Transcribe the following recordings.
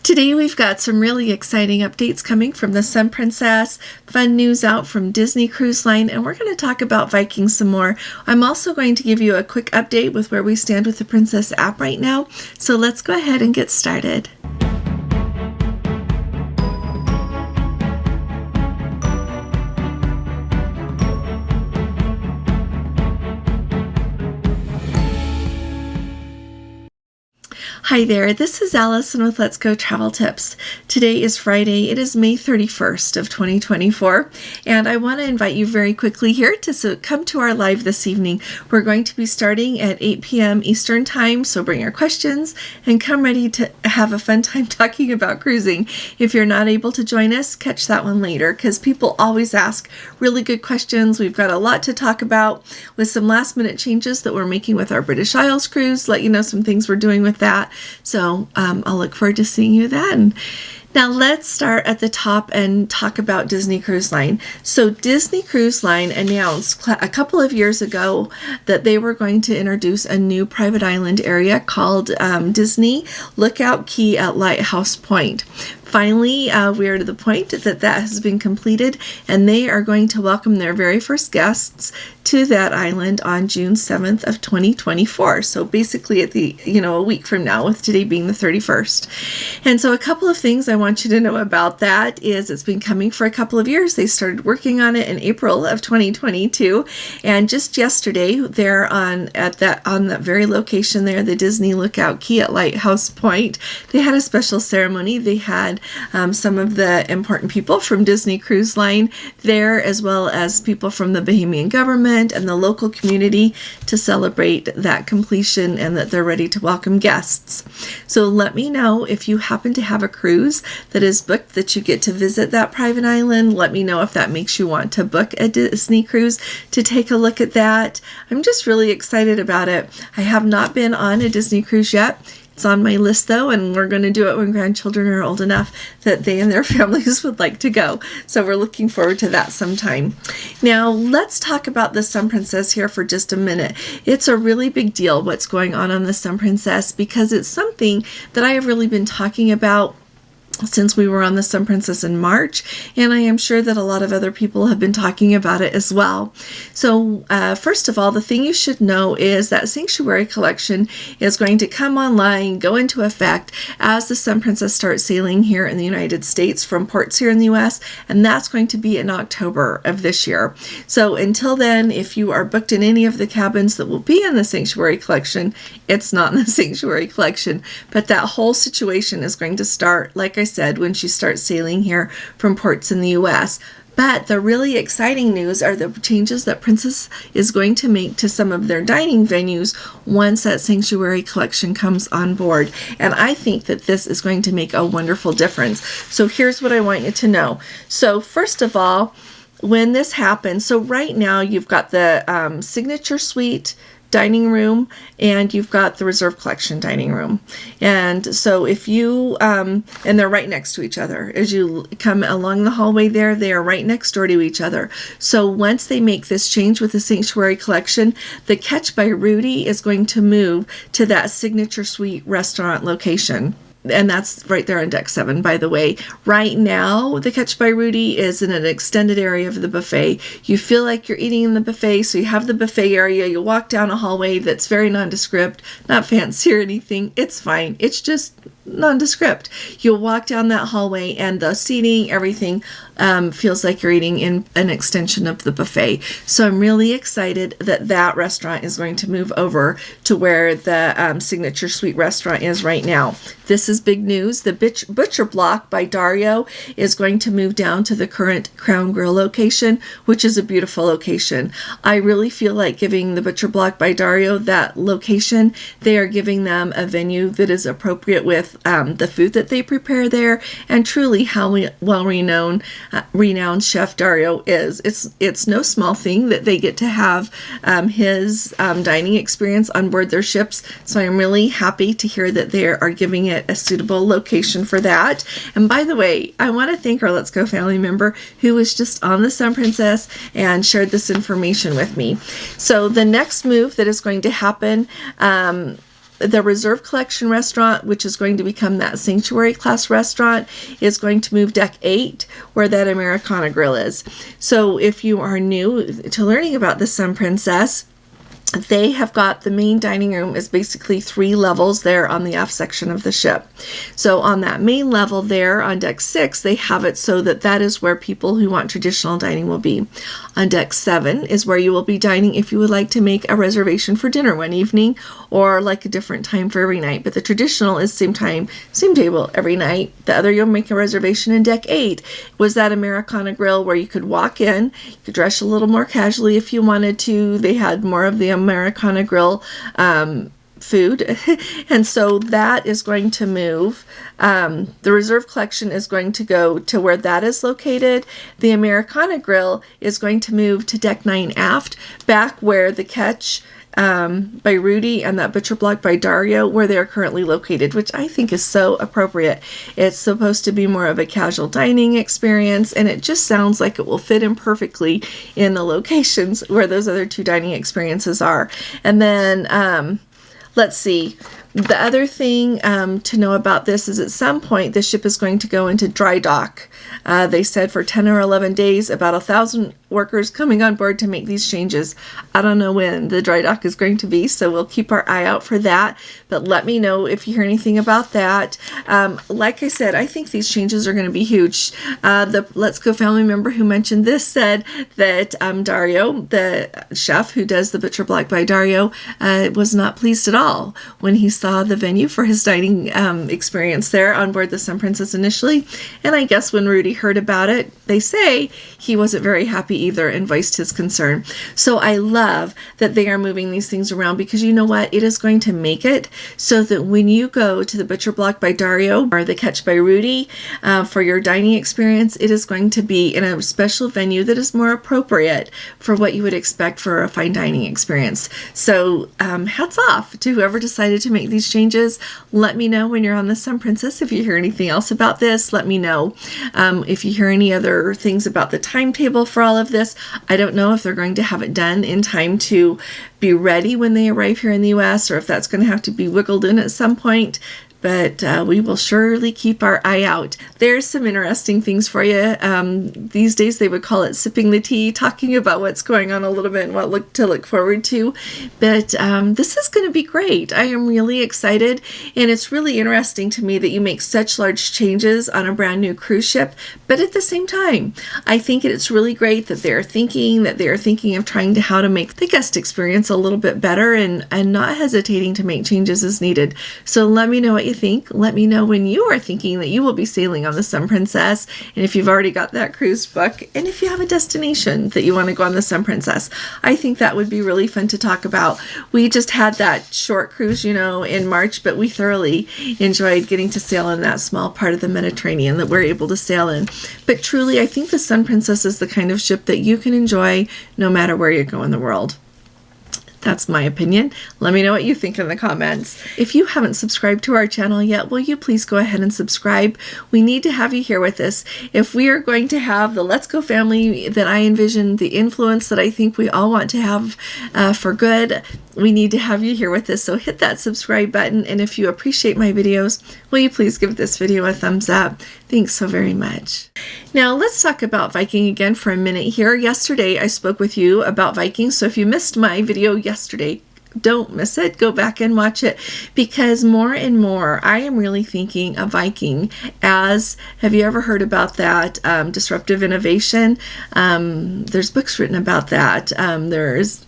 Today we've got some really exciting updates coming from the Sun Princess, fun news out from Disney Cruise Line, and we're going to talk about Viking some more. I'm also going to give you a quick update with where we stand with the Princess app right now, so let's go ahead and get started. Hi there, this is Allison with Let's Go Travel Tips. Today is Friday. It is May 31st of 2024, and I want to invite you very quickly here to come to our live this evening. We're going to be starting at 8 p.m. Eastern Time, so bring your questions and come ready to have a fun time talking about cruising. If you're not able to join us, catch that one later, because people always ask really good questions. We've got a lot to talk about with some last-minute changes that we're making with our British Isles cruise, let you know some things we're doing with that. So I'll look forward to seeing you then. Now let's start at the top and talk about Disney Cruise Line. So Disney Cruise Line announced a couple of years ago that they were going to introduce a new private island area called Disney Lookout Key at Lighthouse Point. Finally, we are to the point that has been completed, and they are going to welcome their very first guests to that island on June 7th of 2024. So basically at a week from now, with today being the 31st. And so a couple of things I want you to know about that is it's been coming for a couple of years. They started working on it in April of 2022, and just yesterday they're on that very location there, the Disney Lookout Key at Lighthouse Point. They had a special ceremony. They had some of the important people from Disney Cruise Line there, as well as people from the Bahamian government and the local community, to celebrate that completion and that they're ready to welcome guests. So let me know if you happen to have a cruise that is booked that you get to visit that private island. Let me know if that makes you want to book a Disney cruise to take a look at that. I'm just really excited about it. I have not been on a Disney cruise yet. It's on my list though, and we're going to do it when grandchildren are old enough that they and their families would like to go. So we're looking forward to that sometime. Now let's talk about the Sun Princess here for just a minute. It's a really big deal what's going on the Sun Princess, because it's something that I have really been talking about since we were on the Sun Princess in March, and I am sure that a lot of other people have been talking about it as well. So first of all, the thing you should know is that Sanctuary Collection is going to come online, go into effect as the Sun Princess starts sailing here in the United States from ports here in the US, and that's going to be in October of this year. So until then, if you are booked in any of the cabins that will be in the Sanctuary Collection, it's not in the Sanctuary Collection, but that whole situation is going to start, like I said, when she starts sailing here from ports in the US. But the really exciting news are the changes that Princess is going to make to some of their dining venues once that Sanctuary Collection comes on board. And I think that this is going to make a wonderful difference. So here's what I want you to know. So first of all, when this happens, so right now you've got the Signature Suite dining room, and you've got the Reserve Collection dining room. And so if you, and they're right next to each other. As you come along the hallway there, they are right next door to each other. So once they make this change with the Sanctuary Collection, the Catch by Rudy is going to move to that Signature Suite restaurant location. And that's right there on deck 7, by the way. Right now, the Catch by Rudy is in an extended area of the buffet. You feel like you're eating in the buffet, so you have the buffet area. You walk down a hallway that's very nondescript, not fancy or anything. It's fine. It's just nondescript. You'll walk down that hallway, and the seating, everything feels like you're eating in an extension of the buffet. So I'm really excited that that restaurant is going to move over to where the Signature Suite restaurant is right now. This is big news. The Butcher Block by Dario is going to move down to the current Crown Grill location, which is a beautiful location. I really feel like giving the Butcher Block by Dario that location. They are giving them a venue that is appropriate with the food that they prepare there, and truly how well renowned Chef Dario is. It's no small thing that they get to have his dining experience on board their ships. So I'm really happy to hear that they are giving it a suitable location for that. And by the way, I want to thank our Let's Go family member who was just on the Sun Princess and shared this information with me. So the next move that is going to happen The Reserve Collection restaurant, which is going to become that Sanctuary class restaurant, is going to move deck 8 where that Americana Grill is. So if you are new to learning about the Sun Princess, they have got the main dining room is basically 3 levels there on the aft section of the ship. So on that main level there on deck 6, they have it so that that is where people who want traditional dining will be. On deck 7 is where you will be dining if you would like to make a reservation for dinner one evening or like a different time for every night. But the traditional is same time, same table every night. The other, you'll make a reservation in deck 8 was that Americana Grill where you could walk in, you could dress a little more casually if you wanted to. They had more of the Americana Grill food, and so that is going to move. The Reserve Collection is going to go to where that is located. The Americana Grill is going to move to deck 9 aft, back where the Catch by Rudy and that Butcher Block by Dario, where they're currently located, which I think is so appropriate. It's supposed to be more of a casual dining experience, and it just sounds like it will fit in perfectly in the locations where those other 2 dining experiences are. And then let's see. The other thing to know about this is at some point the ship is going to go into dry dock. They said for 10 or 11 days, about 1,000 workers coming on board to make these changes. I don't know when the dry dock is going to be, so we'll keep our eye out for that. But let me know if you hear anything about that. Like I said, I think these changes are going to be huge. The Let's Go family member who mentioned this said that Dario, the chef who does the Butcher Block by Dario, was not pleased at all when he saw the venue for his dining experience there on board the Sun Princess initially. And I guess when Rudy heard about it, they say he wasn't very happy either and voiced his concern. So I love that they are moving these things around, because you know what? It is going to make it so that when you go to the Butcher Block by Dario or the Catch by Rudy for your dining experience, it is going to be in a special venue that is more appropriate for what you would expect for a fine dining experience. So hats off to whoever decided to make these changes. Let me know when you're on the Sun Princess if you hear anything else about this. Let me know if you hear any other things about the timetable for all of this. I don't know if they're going to have it done in time to be ready when they arrive here in the US, or if that's going to have to be wiggled in at some point. But we will surely keep our eye out. There's some interesting things for you. These days they would call it sipping the tea, talking about what's going on a little bit and what to look forward to. But this is going to be great. I am really excited, and it's really interesting to me that you make such large changes on a brand new cruise ship. But at the same time, I think it's really great that they're thinking of trying to how to make the guest experience a little bit better, and not hesitating to make changes as needed. So let me know what you think. Let me know when you are thinking that you will be sailing on the Sun Princess, and if you've already got that cruise book, and if you have a destination that you want to go on the Sun Princess. I think that would be really fun to talk about. We just had that short cruise, in March, but we thoroughly enjoyed getting to sail in that small part of the Mediterranean that we're able to sail in. But truly, I think the Sun Princess is the kind of ship that you can enjoy no matter where you go in the world. That's my opinion. Let me know what you think in the comments. If you haven't subscribed to our channel yet, will you please go ahead and subscribe? We need to have you here with us. If we are going to have the Let's Go family that I envision, the influence that I think we all want to have for good, we need to have you here with us. So hit that subscribe button, and if you appreciate my videos, will you please give this video a thumbs up? Thanks so very much. Now let's talk about Viking again for a minute here. Yesterday I spoke with you about Viking, so if you missed my video yesterday, don't miss it. Go back and watch it, because more and more I am really thinking of Viking as, have you ever heard about that disruptive innovation? There's books written about that. There's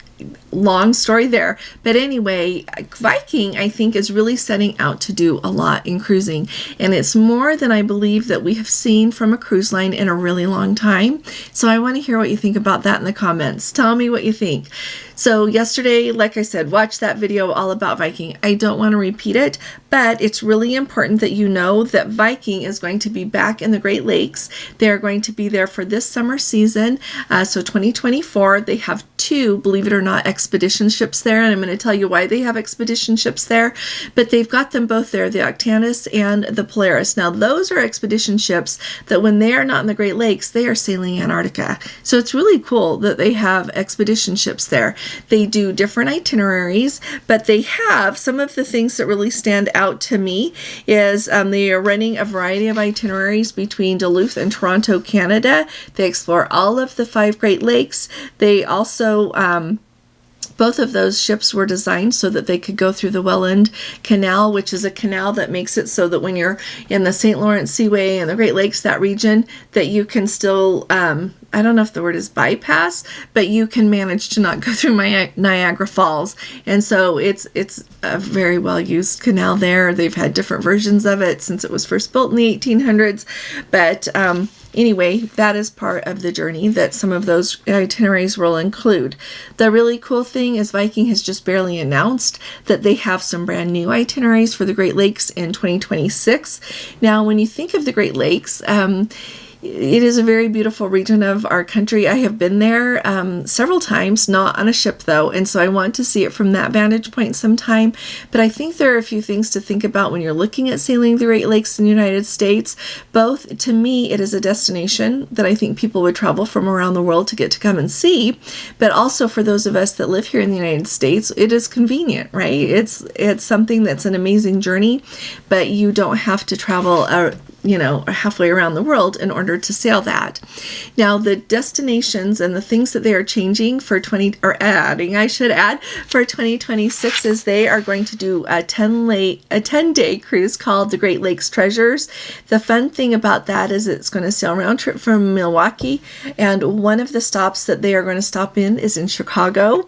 long story there, but anyway, Viking I think is really setting out to do a lot in cruising, and it's more than I believe that we have seen from a cruise line in a really long time. So I want to hear what you think about that in the comments. Tell me what you think. So yesterday, like I said, watch that video all about Viking. I don't want to repeat it, but it's really important that you know that Viking is going to be back in the Great Lakes. They're going to be there for this summer season, so 2024. They have 2, believe it or not, expedition ships there, and I'm going to tell you why they have expedition ships there. But they've got them both there, the Octanus and the Polaris. Now, those are expedition ships that when they are not in the Great Lakes, they are sailing Antarctica. So it's really cool that they have expedition ships there. They do different itineraries, but they have some of the things that really stand out to me is they are running a variety of itineraries between Duluth and Toronto, Canada. They explore all of the 5 Great Lakes. They also both of those ships were designed so that they could go through the Welland Canal, which is a canal that makes it so that when you're in the St. Lawrence Seaway and the Great Lakes, that region, that you can still, I don't know if the word is bypass, but you can manage to not go through Niagara Falls. And so it's a very well-used canal there. They've had different versions of it since it was first built in the 1800s. But anyway, that is part of the journey that some of those itineraries will include. The really cool thing is Viking has just barely announced that they have some brand new itineraries for the Great Lakes in 2026. Now, when you think of the Great Lakes, it is a very beautiful region of our country. I have been there several times, not on a ship though, and so I want to see it from that vantage point sometime. But I think there are a few things to think about when you're looking at sailing the Great Lakes in the United States. Both, to me, it is a destination that I think people would travel from around the world to get to come and see, but also for those of us that live here in the United States, it is convenient, right? It's something that's an amazing journey, but you don't have to travel halfway around the world in order to sail that. Now, the destinations and the things that they are changing for 2026 is they are going to do a 10-day cruise called the Great Lakes Treasures. The fun thing about that is it's going to sail round trip from Milwaukee, and one of the stops that they are going to stop in is in Chicago.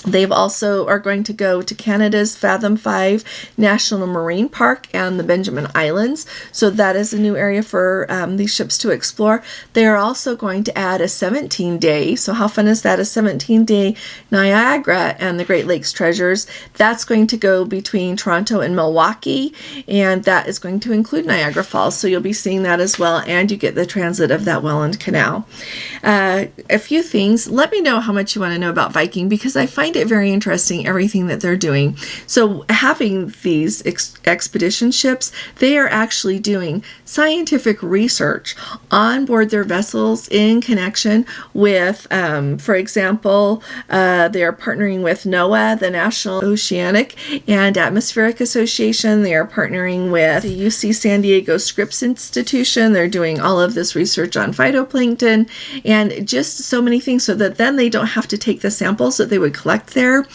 They've also are going to go to Canada's Fathom 5 National Marine Park and the Benjamin Islands. So that is a new area for these ships to explore. They are also going to add a 17-day. So how fun is that? A 17-day Niagara and the Great Lakes Treasures. That's going to go between Toronto and Milwaukee, and that is going to include Niagara Falls. So you'll be seeing that as well, and you get the transit of that Welland Canal. A few things. Let me know how much you want to know about Viking, because I find it very interesting, everything that they're doing. So having these expedition ships, they are actually doing scientific research on board their vessels in connection with, for example, they are partnering with NOAA, the National Oceanic and Atmospheric Association. They are partnering with the UC San Diego Scripps Institution. They're doing all of this research on phytoplankton and just so many things, so that then they don't have to take the samples that they would collect there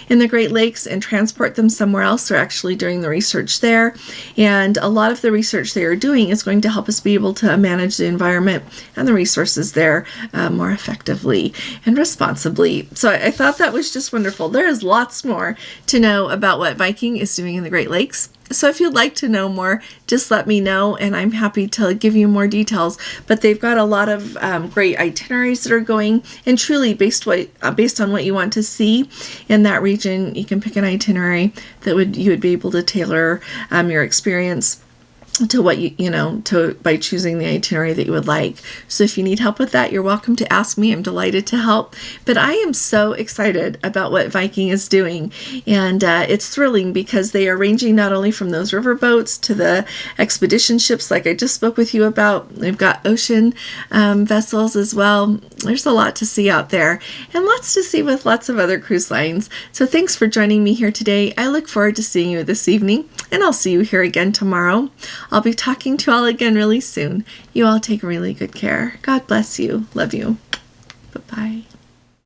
in the Great Lakes and transport them somewhere else. They're actually doing the research there, and a lot of the research they are doing is going to help us be able to manage the environment and the resources there more effectively and responsibly. So I thought that was just wonderful. There is lots more to know about what Viking is doing in the Great Lakes. So if you'd like to know more, just let me know, and I'm happy to give you more details. But they've got a lot of great itineraries that are going, and truly based on what you want to see in that region, you can pick an itinerary that you would be able to tailor your experience to what by choosing the itinerary that you would like. So if you need help with that, you're welcome to ask me. I'm delighted to help. But I am so excited about what Viking is doing, and it's thrilling because they are ranging not only from those river boats to the expedition ships like I just spoke with you about. They've got ocean vessels as well. There's a lot to see out there, and lots to see with lots of other cruise lines. So thanks for joining me here today. I look forward to seeing you this evening, and I'll see you here again tomorrow. I'll be talking to you all again really soon. You all take really good care. God bless you. Love you. Bye-bye.